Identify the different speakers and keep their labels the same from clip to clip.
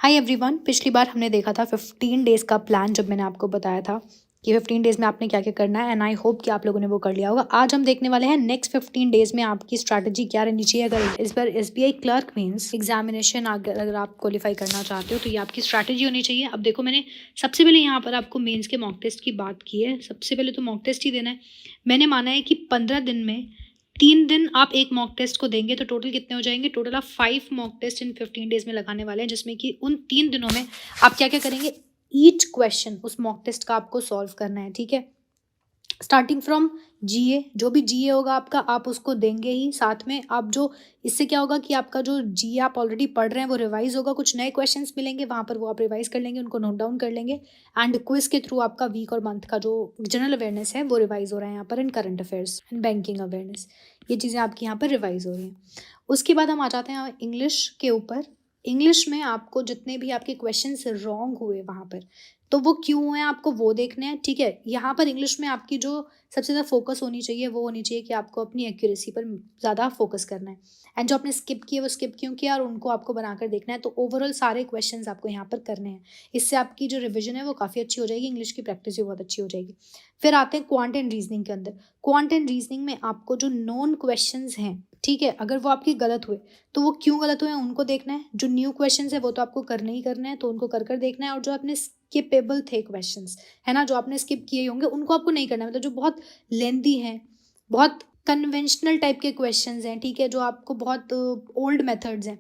Speaker 1: Hi everyone. पिछली बार हमने देखा था 15 डेज़ का प्लान, जब मैंने आपको बताया था कि 15 डेज़ में आपने क्या क्या करना है, एंड आई होप कि आप लोगों ने वो कर लिया होगा। आज हम देखने वाले हैं नेक्स्ट 15 डेज़ में आपकी स्ट्रैटेजी क्या रहनी चाहिए। अगर इस बार एसबीआई क्लर्क मींस एग्जामिनेशन अगर आप क्वालिफाई करना चाहते हो तो ये आपकी स्ट्रैटेजी होनी चाहिए। अब देखो, मैंने सबसे पहले यहाँ पर आपको मेंस के मॉक टेस्ट की बात की है। सबसे पहले तो मॉक टेस्ट ही देना है। मैंने माना है कि 15 दिन में 3 दिन आप एक मॉक टेस्ट को देंगे तो टोटल कितने हो जाएंगे। टोटल आप 5 मॉक टेस्ट इन 15 डेज में लगाने वाले हैं, जिसमें कि उन 3 दिनों में आप क्या क्या करेंगे, ईच क्वेश्चन उस मॉक टेस्ट का आपको सॉल्व करना है। ठीक है, स्टार्टिंग फ्रॉम जीए, जो भी जीए होगा आपका आप उसको देंगे ही। साथ में आप जो इससे क्या होगा कि आपका जो जीए आप ऑलरेडी पढ़ रहे हैं वो रिवाइज होगा। कुछ नए क्वेश्चंस मिलेंगे वहाँ पर, वो आप रिवाइज कर लेंगे, उनको नोट डाउन कर लेंगे। एंड क्विज के थ्रू आपका वीक और मंथ का जो जनरल अवेयरनेस है वो रिवाइज हो रहा है यहाँ पर। इन current affairs and banking awareness, ये चीज़ें आपकी यहाँ पर रिवाइज हो रही हैं। उसके बाद हम आ जाते हैं इंग्लिश के ऊपर। इंग्लिश में आपको जितने भी आपके क्वेश्चन्स रॉन्ग हुए वहाँ पर, तो वो क्यों हुए आपको वो देखने हैं। ठीक है, यहाँ पर इंग्लिश में आपकी जो सबसे ज़्यादा फोकस होनी चाहिए वो होनी चाहिए कि आपको अपनी एक्यूरेसी पर ज़्यादा फोकस करना है। एंड जो आपने स्किप किए वो स्किप क्यों किया और उनको आपको बनाकर देखना है। तो ओवरऑल सारे क्वेश्चंस आपको यहाँ पर करने हैं। इससे आपकी जो रिविजन है वो काफ़ी अच्छी हो जाएगी, इंग्लिश की प्रैक्टिस भी बहुत अच्छी हो जाएगी। फिर आते हैं क्वांट एंड रीजनिंग के अंदर। क्वांट एंड रीजनिंग में आपको जो नॉन क्वेश्चंस हैं, ठीक है, अगर वो आपके गलत हुए तो वो क्यों गलत हुए हैं उनको देखना है। जो न्यू क्वेश्चंस है वो तो आपको करने ही करना है, तो उनको कर कर देखना है। और जो आपने स्किपेबल थे क्वेश्चंस, है ना, जो आपने स्किप किए होंगे उनको आपको नहीं करना है। मतलब जो बहुत लेंदी हैं, बहुत कन्वेंशनल टाइप के क्वेश्चंस हैं, ठीक है, जो आपको बहुत ओल्ड मेथड्स हैं,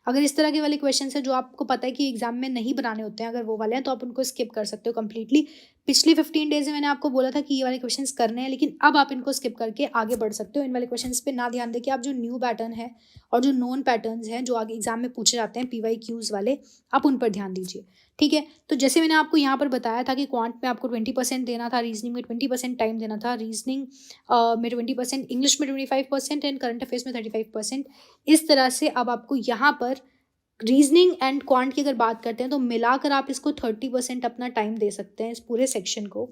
Speaker 1: अगर इस तरह के वाले क्वेश्चंस हैं जो आपको पता है कि एग्जाम में नहीं बनाने होते हैं, अगर वो वाले हैं तो आप उनको स्किप कर सकते हो कम्प्लीटली। पिछली 15 डेज में मैंने आपको बोला था कि ये वाले क्वेश्चंस करने हैं, लेकिन अब आप इनको स्किप करके आगे बढ़ सकते हो। इन वाले क्वेश्चंस पे ना ध्यान दें कि आप जो न्यू पैटर्न है और जो नॉन पैटर्न्स हैं जो आगे एग्जाम में पूछे जाते हैं पीवाई क्यूज वाले, आप उन पर ध्यान दीजिए। ठीक है, तो जैसे मैंने आपको यहाँ पर बताया था कि क्वांट में आपको 20% देना था, रीजनिंग में 20% टाइम देना था, रीजनिंग में 20%, इंग्लिश में 25% एंड करंट अफेयर्स में 35%। इस तरह से अब आपको यहाँ पर रीजनिंग एंड क्वांट की अगर बात करते हैं तो मिलाकर आप इसको 30% अपना टाइम दे सकते हैं इस पूरे सेक्शन को।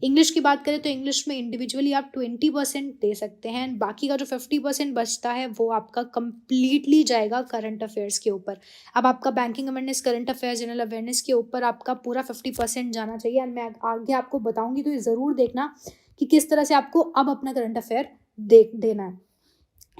Speaker 1: इंग्लिश की बात करें तो इंग्लिश में इंडिविजुअली आप 20% दे सकते हैं, एंड बाकी का जो 50% बचता है वो आपका कंप्लीटली जाएगा करंट अफेयर्स के ऊपर। अब आपका banking awareness, current affairs, general awareness के ऊपर आपका पूरा 50% जाना चाहिए। एंड मैं आगे आपको बताऊंगी तो ये ज़रूर देखना कि किस तरह से आपको अब अपना करंट अफेयर देना है।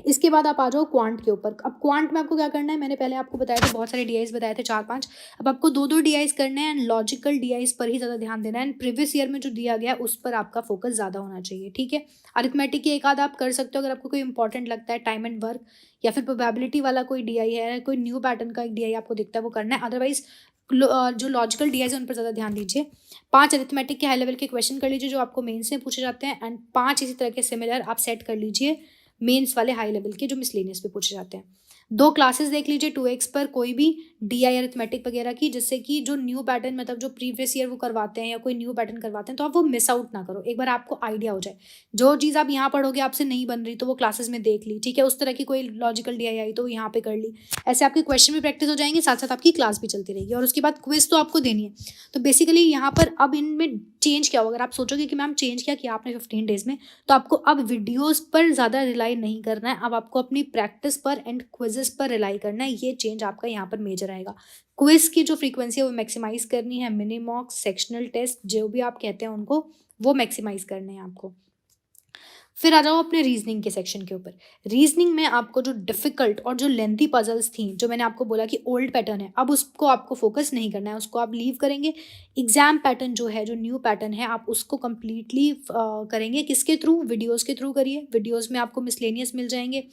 Speaker 1: इसके बाद आप आ जाओ क्वांट के ऊपर। अब क्वांट में आपको क्या करना है, मैंने पहले आपको बताया था, बहुत सारे डीआईज बताए थे, 4-5। अब आपको 2-2 डीआईज करने हैं, एंड लॉजिकल डीआईज पर ही ज़्यादा ध्यान देना है। एंड प्रीवियस ईयर में जो दिया गया उस पर आपका फोकस ज़्यादा होना चाहिए। ठीक है, अरिथमेटिक की एक आध आप कर सकते हो अगर आपको कोई इंपॉर्टेंट लगता है, टाइम एंड वर्क, या फिर प्रोबेबिलिटी वाला कोई डीआई है, कोई न्यू पैटर्न का एक डीआई आपको दिखता है वो करना है। अदरवाइज जो लॉजिकल डीआईज है उन पर ज़्यादा ध्यान दीजिए। 5 अरिथमेटिक के हाई लेवल के क्वेश्चन कर लीजिए जो आपको मेन्स में पूछे जाते हैं, एंड 5 इसी तरह के सिमिलर आप सेट कर लीजिए मेंस वाले हाई लेवल के जो मिसलेनियस पे पूछे जाते हैं। 2 क्लासेस देख लीजिए 2x पर कोई भी डीआई अरिथमेटिक वगैरह की, जिससे कि जो न्यू पैटर्न, मतलब जो प्रीवियस ईयर वो करवाते हैं या कोई न्यू पैटर्न करवाते हैं, तो आप वो मिस आउट ना करो, एक बार आपको आइडिया हो जाए। जो चीज़ आप यहाँ पढ़ोगे आपसे नहीं बन रही तो वो क्लासेस में देख ली। ठीक है, उस तरह की कोई लॉजिकल डीआई आई तो यहाँ पे कर ली। ऐसे आपके क्वेश्चन भी प्रैक्टिस हो जाएंगे, साथ साथ आपकी क्लास भी चलती रहेगी। और उसके बाद क्विज तो आपको देनी है। तो बेसिकली यहाँ पर अब इनमें चेंज क्या होगा, अगर आप सोचोगे कि मैम चेंज क्या किया आपने 15 डेज में, तो आपको अब वीडियोस पर ज़्यादा रिलाई नहीं करना है। अब आपको अपनी प्रैक्टिस पर एंड क्विजेस पर रिलाई करना है। ये चेंज आपका यहाँ पर मेजर आएगा। क्विज की जो फ्रीक्वेंसी है वो मैक्सिमाइज करनी है। मिनी मॉक, सेक्शनल टेस्ट, जो भी आप कहते हैं उनको, वो मैक्सिमाइज करने हैं आपको। फिर आ जाओ अपने रीजनिंग के सेक्शन के ऊपर। रीजनिंग में आपको जो डिफिकल्ट और जो लेंथी पजल्स थी, जो मैंने आपको बोला कि ओल्ड पैटर्न है, अब उसको आपको फोकस नहीं करना है, उसको आप लीव करेंगे। एग्जाम पैटर्न जो है, जो न्यू पैटर्न है, आप उसको कंप्लीटली करेंगे। किसके थ्रू? वीडियोस के थ्रू करिए। वीडियोस में आपको मिसलेनियस मिल जाएंगे,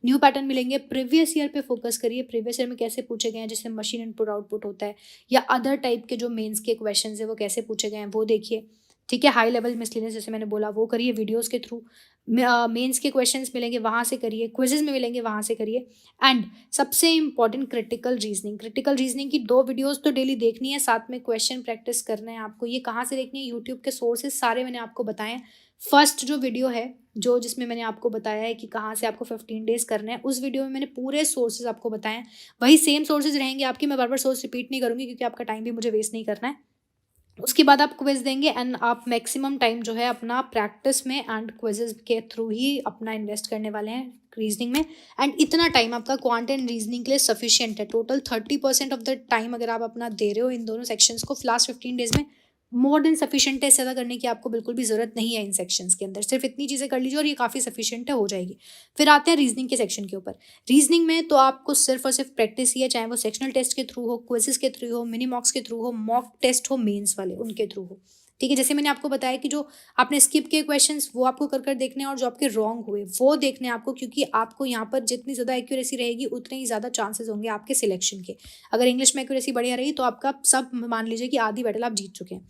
Speaker 1: न्यू पैटर्न मिलेंगे। प्रीवियस ईयर पे फोकस करिए, प्रीवियस ईयर में कैसे पूछे गए हैं, जैसे मशीन इनपुट आउटपुट होता है, या अदर टाइप के जो मेन्स के क्वेश्चन है वो कैसे पूछे गए हैं वो देखिए। ठीक है, हाई लेवल मिसलेनियस जैसे मैंने बोला वो करिए वीडियोस के थ्रू। मेंस के क्वेश्चंस मिलेंगे वहाँ से करिए, क्विजेज में मिलेंगे वहाँ से करिए। एंड सबसे important critical reasoning. Critical reasoning की 2 वीडियोस तो डेली देखनी है, साथ में क्वेश्चन प्रैक्टिस करना है आपको। ये कहाँ से देखनी है? यूट्यूब के सोर्सेज सारे मैंने आपको बताए हैं। फर्स्ट जो वीडियो है, जो जिसमें मैंने आपको बताया है कि कहाँ से आपको 15 डेज करना है, उस वीडियो में मैंने पूरे सोर्सेज आपको बताए हैं। वही सेम सोर्सेज रहेंगे आपके, मैं बार बार सोर्स रिपीट नहीं करूँगी क्योंकि आपका टाइम भी मुझे वेस्ट नहीं करना है। उसके बाद आप क्विज देंगे एंड आप मैक्सिमम टाइम जो है अपना प्रैक्टिस में एंड क्विजेज के थ्रू ही अपना इन्वेस्ट करने वाले हैं रीजनिंग में। एंड इतना टाइम आपका क्वांट एंड रीजनिंग के लिए सफिशिएंट है। टोटल 30% ऑफ द टाइम अगर आप अपना दे रहे हो इन दोनों सेक्शंस को लास्ट 15 डेज में, मोर देन सफिशिएंट है। इससे ज़्यादा करने की आपको बिल्कुल भी ज़रूरत नहीं है इन सेक्शंस के अंदर। सिर्फ इतनी चीज़ें कर लीजिए और ये काफ़ी सफिशिएंट है, हो जाएगी। फिर आते हैं रीजनिंग के सेक्शन के ऊपर। रीजनिंग में तो आपको सिर्फ और सिर्फ प्रैक्टिस ही है, चाहे वो सेक्शनल टेस्ट के थ्रू हो, क्विजेस के थ्रू हो, मिनी मॉक्स के थ्रू हो, मॉक टेस्ट हो मेंस वाले उनके थ्रू हो। ठीक है, जैसे मैंने आपको बताया कि जो आपने स्किप किए क्वेश्चंस वो आपको कर कर देखने हैं और जो आपके रॉन्ग हुए वो देखने हैं आपको, क्योंकि आपको यहाँ पर जितनी ज़्यादा एक्यूरेसी रहेगी उतने ही ज़्यादा चांसेस होंगे आपके सिलेक्शन के। अगर इंग्लिश में एक्यूरेसी बढ़िया रही तो आपका सब मान लीजिए कि आधी बैटल आप जीत चुके हैं।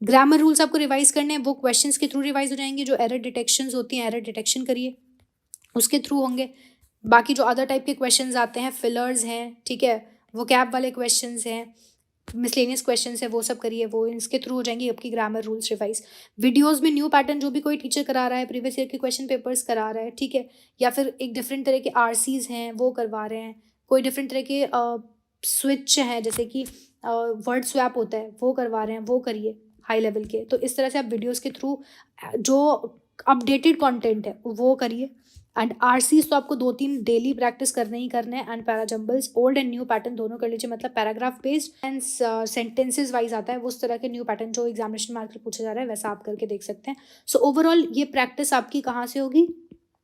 Speaker 1: ग्रामर रूल्स आपको रिवाइज करने हैं, वो क्वेश्चंस के थ्रू रिवाइज हो जाएंगे। जो एरर डिटेक्शंस होती हैं, एरर डिटेक्शन करिए, उसके थ्रू होंगे। बाकी जो अदर टाइप के क्वेश्चंस आते हैं, फिलर्स हैं, ठीक है, वो कैप वाले क्वेश्चंस हैं, मिसलेनियस क्वेश्चंस है, वो सब करिए, वो इसके थ्रू हो जाएंगे आपकी ग्रामर रूल्स रिवाइज। वीडियोस में न्यू पैटर्न जो भी कोई टीचर करा रहा है, प्रीवियस ईयर के क्वेश्चन पेपर्स करा रहा है, ठीक है, या फिर एक डिफरेंट तरह के आरसीज हैं वो करवा रहे हैं, कोई डिफरेंट तरह के स्विच हैं जैसे कि वर्ड स्वैप होता है वो करवा रहे हैं, वो करिए हाई लेवल के। तो इस तरह से आप वीडियोज़ के थ्रू जो अपडेटेड कंटेंट है वो करिए। एंड आरसीज तो आपको 2-3 डेली प्रैक्टिस करने ही करने हैं। And parajumbles old and new pattern दोनों कर लीजिए, मतलब paragraph based and sentences wise आता है उस तरह के न्यू पैटर्न जो एग्जामिनेशन मार्क में पूछा जा रहा है वैसा आप करके देख सकते हैं। सो ओवरऑल ये प्रैक्टिस आपकी कहाँ से होगी?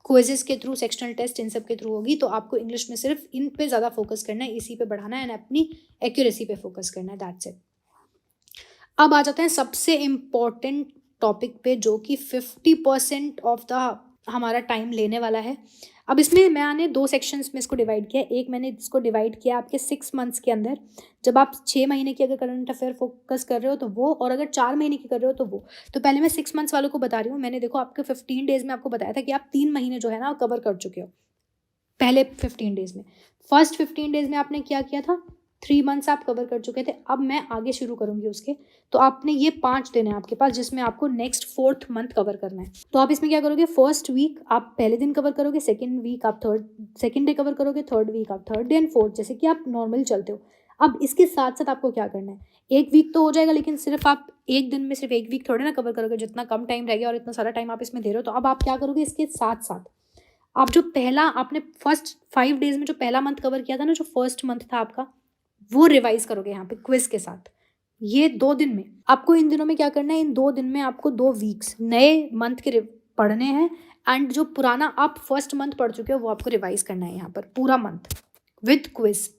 Speaker 1: क्विजेस के थ्रू, सेक्शनल टेस्ट, इन सब के थ्रू होगी। तो आपको इंग्लिश में सिर्फ इन पे ज़्यादा फोकस करना है, इसी पे बढ़ाना है एंड अपनी एक्यूरेसी पे फोकस करना है, दैट्स इट। अब आ जाते हैं सबसे इम्पॉर्टेंट टॉपिक पे जो कि 50% ऑफ द हमारा टाइम लेने वाला है। अब इसमें मैंने 2 सेक्शंस में इसको डिवाइड किया। एक मैंने इसको डिवाइड किया आपके 6 मंथ्स के अंदर, जब आप 6 महीने की अगर करंट अफेयर फोकस कर रहे हो तो वो, और अगर 4 महीने की कर रहे हो तो वो। तो पहले मैं 6 मंथ्स वालों को बता रही हूँ। मैंने देखो आपके 15 डेज में आपको बताया था कि आप 3 महीने जो है ना कवर कर चुके हो पहले 15 डेज में। फर्स्ट 15 डेज में आपने क्या किया था? 3 मंथ्स आप कवर कर चुके थे। अब मैं आगे शुरू करूंगी उसके, तो आपने ये 5 दिन है आपके पास जिसमें आपको नेक्स्ट 4th मंथ कवर करना है। तो आप इसमें क्या करोगे? फर्स्ट वीक आप पहले दिन कवर करोगे, सेकेंड वीक आप सेकेंड डे कवर करोगे, थर्ड वीक आप थर्ड डे एंड फोर्थ, जैसे कि आप नॉर्मल चलते हो। अब इसके साथ साथ आपको क्या करना है? एक वीक तो हो जाएगा, लेकिन सिर्फ आप एक दिन में सिर्फ एक वीक थोड़े ना कवर करोगे, जितना कम टाइम रह गया और इतना सारा टाइम आप इसमें दे रहे हो। तो अब आप क्या करोगे? इसके साथ साथ आप जो पहला आपने फर्स्ट 5 डेज में जो पहला मंथ कवर किया था ना, जो फर्स्ट मंथ था आपका, वो रिवाइज करोगे यहाँ पे क्विज के साथ। ये 2 दिन में आपको, इन दिनों में क्या करना है? इन 2 दिन में आपको 2 वीक्स नए मंथ के पढ़ने हैं एंड जो पुराना आप फर्स्ट मंथ पढ़ चुके हो वो आपको रिवाइज करना है यहाँ पर पूरा मंथ विद क्विज।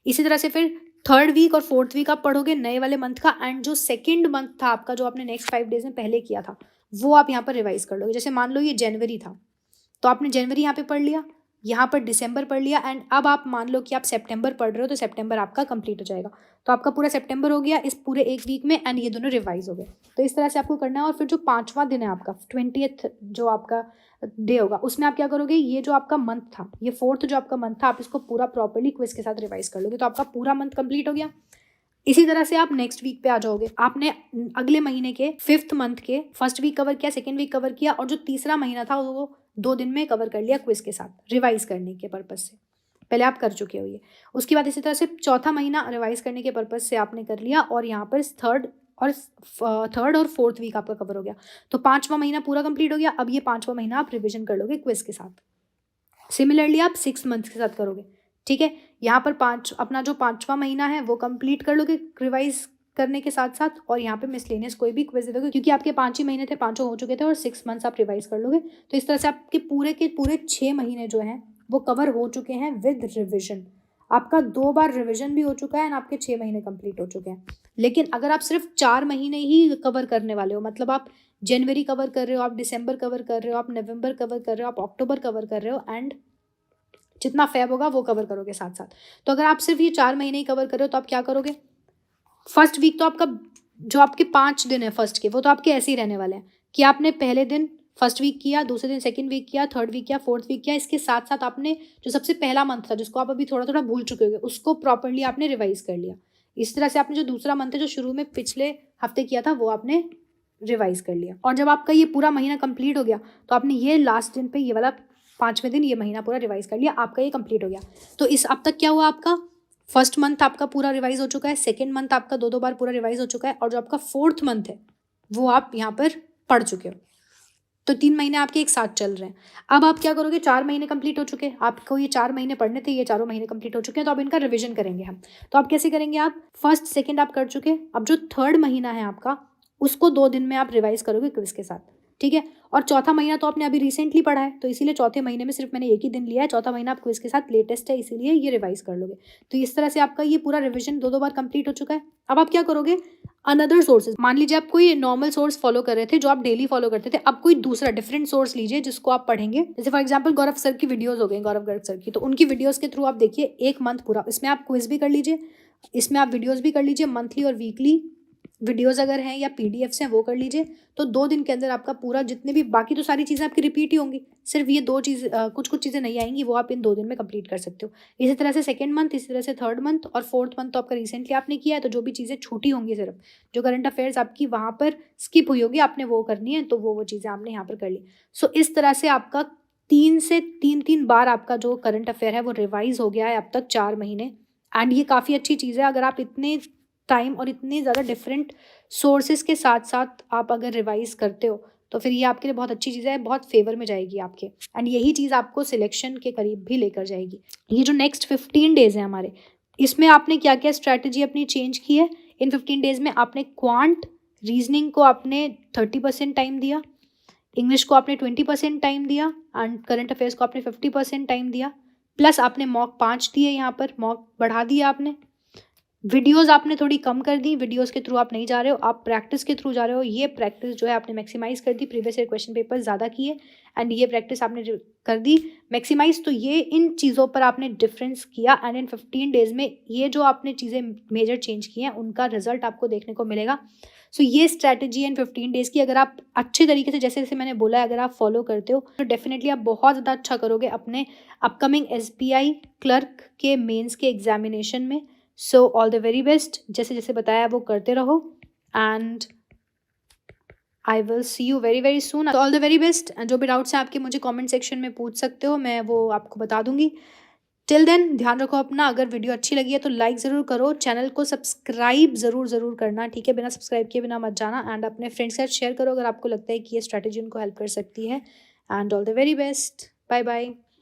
Speaker 1: इसी तरह से फिर थर्ड वीक और फोर्थ वीक आप पढ़ोगे नए वाले मंथ का, एंड जो सेकेंड मंथ था आपका जो आपने नेक्स्ट 5 डेज में पहले किया था वो आप यहाँ पर रिवाइज कर लोगे। जैसे मान लो ये जनवरी था तो आपने जनवरी यहाँ पे पढ़ लिया, यहाँ पर दिसंबर पढ़ लिया, एंड अब आप मान लो कि आप सितंबर पढ़ रहे हो तो सितंबर आपका कंप्लीट हो जाएगा। तो आपका पूरा सितंबर हो गया इस पूरे एक वीक में, एंड ये दोनों रिवाइज हो गए। तो इस तरह से आपको करना है। और फिर जो 5वां दिन है आपका 20th जो आपका डे होगा, उसमें आप क्या करोगे? ये जो आपका मंथ था, ये 4th जो आपका मंथ था, आप इसको पूरा प्रॉपर्ली क्विज के साथ रिवाइज कर लोगे। तो आपका पूरा मंथ कंप्लीट हो गया। इसी तरह से आप नेक्स्ट वीक पे आ जाओगे। आपने अगले महीने के 5th मंथ के फर्स्ट वीक कवर किया, सेकेंड वीक कवर किया, और जो तीसरा महीना था वो 2 दिन में कवर कर लिया क्विज के साथ रिवाइज करने के पर्पज से। पहले आप कर चुके हो ये। उसके बाद इसी तरह से चौथा महीना रिवाइज करने के पर्पज से आपने कर लिया, और यहाँ पर थर्ड और फोर्थ वीक आपका कवर हो गया। तो 5वां महीना पूरा कंप्लीट हो गया। अब ये 5वां महीना आप रिविजन कर लोगे क्विज के साथ। सिमिलरली आप 6 मंथ के साथ करोगे, ठीक है। यहाँ पर अपना जो 5वां महीना है वो कंप्लीट कर लोगे रिवाइज करने के साथ साथ, और यहाँ पे मिसलेनियस कोई भी क्विज दे दोगे, क्योंकि आपके 5 ही महीने थे, 5 हो चुके थे, और 6 मंथ्स आप रिवाइज कर लोगे। तो इस तरह से आपके पूरे के पूरे 6 महीने जो हैं वो कवर हो चुके हैं विद रिविजन। आपका 2 बार रिविजन भी हो चुका है एंड आपके 6 महीने कंप्लीट हो चुके हैं। लेकिन अगर आप सिर्फ 4 महीने ही कवर करने वाले हो, मतलब आप जनवरी कवर कर रहे हो, आप दिसंबर कवर कर रहे हो, आप नवंबर कवर कर रहे हो, आप अक्टूबर कवर कर रहे हो, एंड जितना फैब होगा वो कवर करोगे साथ साथ। तो अगर आप सिर्फ ये 4 महीने ही कवर कर रहे हो तो आप क्या करोगे? फर्स्ट वीक तो आपका, जो आपके 5 दिन है फर्स्ट के, वो तो आपके ऐसे ही रहने वाले हैं कि आपने पहले दिन फर्स्ट वीक किया, दूसरे दिन सेकंड वीक किया, थर्ड वीक किया, फोर्थ वीक किया। इसके साथ साथ आपने जो सबसे पहला मंथ था, जिसको आप अभी थोड़ा थोड़ा भूल चुके होंगे, उसको प्रॉपरली आपने रिवाइज कर लिया। इस तरह से आपने जो दूसरा मंथ है जो शुरू में पिछले हफ्ते किया था वो आपने रिवाइज कर लिया। और जब आपका ये पूरा महीना कंप्लीट हो गया तो आपने ये लास्ट दिन पे ये वाला 5वें दिन ये महीना पूरा रिवाइज कर लिया, आपका ये कंप्लीट हो गया। तो इस अब तक क्या हुआ? आपका फर्स्ट मंथ आपका पूरा रिवाइज हो चुका है, सेकेंड मंथ आपका 2 बार पूरा रिवाइज हो चुका है, और जो आपका फोर्थ मंथ है वो आप यहाँ पर पढ़ चुके हो। तो 3 महीने आपके एक साथ चल रहे हैं। अब आप क्या करोगे, 4 महीने कंप्लीट हो चुके हैं, आपको ये 4 महीने पढ़ने थे, ये चारों महीने कंप्लीट हो चुके हैं, तो अब इनका रिवीजन करेंगे हम। तो आप कैसे करेंगे, आप फर्स्ट सेकंड आप कर चुके, अब जो थर्ड महीना है आपका उसको 2 दिन में आप रिवाइज करोगे क्विज के साथ, ठीक है। और चौथा महीना तो आपने अभी रिसेंटली पढ़ा है, तो इसीलिए चौथे महीने में सिर्फ मैंने एक ही दिन लिया है, चौथा महीना आप क्विज के साथ लेटेस्ट है इसीलिए ये रिवाइज कर लोगे। तो इस तरह से आपका ये पूरा रिविजन 2 बार कंप्लीट हो चुका है। अब आप क्या करोगे, अनदर सोर्सेज, मान लीजिए आप कोई नॉर्मल सोर्स फॉलो कर रहे थे जो आप डेली फॉलो करते थे, अब कोई दूसरा डिफरेंट सोर्स लीजिए जिसको आप पढ़ेंगे। जैसे फॉर एग्जांपल गौरव सर की वीडियोस हो गई, गौरव गर्ग सर की, तो उनकी वीडियोस के थ्रू आप देखिए 1 मंथ पूरा, इसमें आप क्विज भी कर लीजिए, इसमें आप वीडियोस भी कर लीजिए, मंथली और वीकली वीडियोस अगर हैं या पीडीएफ्स हैं वो कर लीजिए। तो 2 दिन के अंदर आपका पूरा, जितने भी बाकी तो सारी चीज़ें आपकी रिपीट ही होंगी, सिर्फ ये 2 चीज़ कुछ कुछ चीज़ें नहीं आएंगी, वो आप इन 2 दिन में कंप्लीट कर सकते हो। इसी तरह से सेकंड मंथ, इसी तरह से थर्ड मंथ, और फोर्थ मंथ तो आपका रिसेंटली आपने किया है, तो जो भी चीज़ें छूटी होंगी, सिर्फ जो करंट अफेयर्स आपकी वहाँ पर स्किप हुई होगी, आपने वो करनी है, तो वो चीज़ें आपने यहाँ पर कर ली। सो इस तरह से आपका 3 से 3 बार आपका जो करंट अफेयर है वो रिवाइज हो गया है अब तक 4 महीने। एंड ये काफ़ी अच्छी चीज़ है, अगर आप इतने टाइम और इतने ज़्यादा डिफरेंट सोर्सेज के साथ साथ आप अगर रिवाइज करते हो तो फिर ये आपके लिए बहुत अच्छी चीज़ है, बहुत फेवर में जाएगी आपके, एंड यही चीज़ आपको सिलेक्शन के करीब भी लेकर जाएगी। ये जो नेक्स्ट 15 डेज़ हैं हमारे, इसमें आपने क्या क्या स्ट्रैटेजी अपनी चेंज की है। इन 15 डेज़ में आपने क्वांट रीजनिंग को आपने 30% टाइम दिया, इंग्लिश को आपने 20% टाइम दिया, एंड करंट अफेयर्स को आपने 50% टाइम दिया, प्लस आपने मॉक 5 दिए, यहाँ पर मॉक बढ़ा दिया आपने। वीडियोस आपने थोड़ी कम कर दी, वीडियोस के थ्रू आप नहीं जा रहे हो, आप प्रैक्टिस के थ्रू जा रहे हो। ये प्रैक्टिस जो है आपने मैक्सिमाइज कर दी, प्रीवियस ईयर क्वेश्चन पेपर ज़्यादा किए, एंड ये प्रैक्टिस आपने कर दी मैक्सिमाइज। तो ये इन चीज़ों पर आपने डिफरेंस किया, एंड इन 15 डेज़ में ये जो आपने चीज़ें मेजर चेंज की हैं उनका रिजल्ट आपको देखने को मिलेगा। सो ये स्ट्रैटेजी है इन 15 डेज़ की, अगर आप अच्छे तरीके से, जैसे जैसे मैंने बोला है, अगर आप फॉलो करते हो तो डेफिनेटली आप बहुत ज़्यादा अच्छा करोगे अपने अपकमिंग SBI क्लर्क के मेंस के एग्जामिनेशन में। So all the very best, जैसे जैसे बताया वो करते रहो, and I will see you very very soon. All the very best, जो भी डाउट्स हैं आपके मुझे कमेंट सेक्शन में पूछ सकते हो, मैं वो आपको बता दूंगी। टिल देन ध्यान रखो अपना, अगर वीडियो अच्छी लगी है तो लाइक ज़रूर करो, चैनल को सब्सक्राइब ज़रूर करना, ठीक है, बिना सब्सक्राइब किए बिना मत जाना, एंड अपने फ्रेंड्स के साथ शेयर करो अगर आपको लगता है कि ये स्ट्रैटेजी उनको हेल्प कर सकती है। And all the very best, bye bye.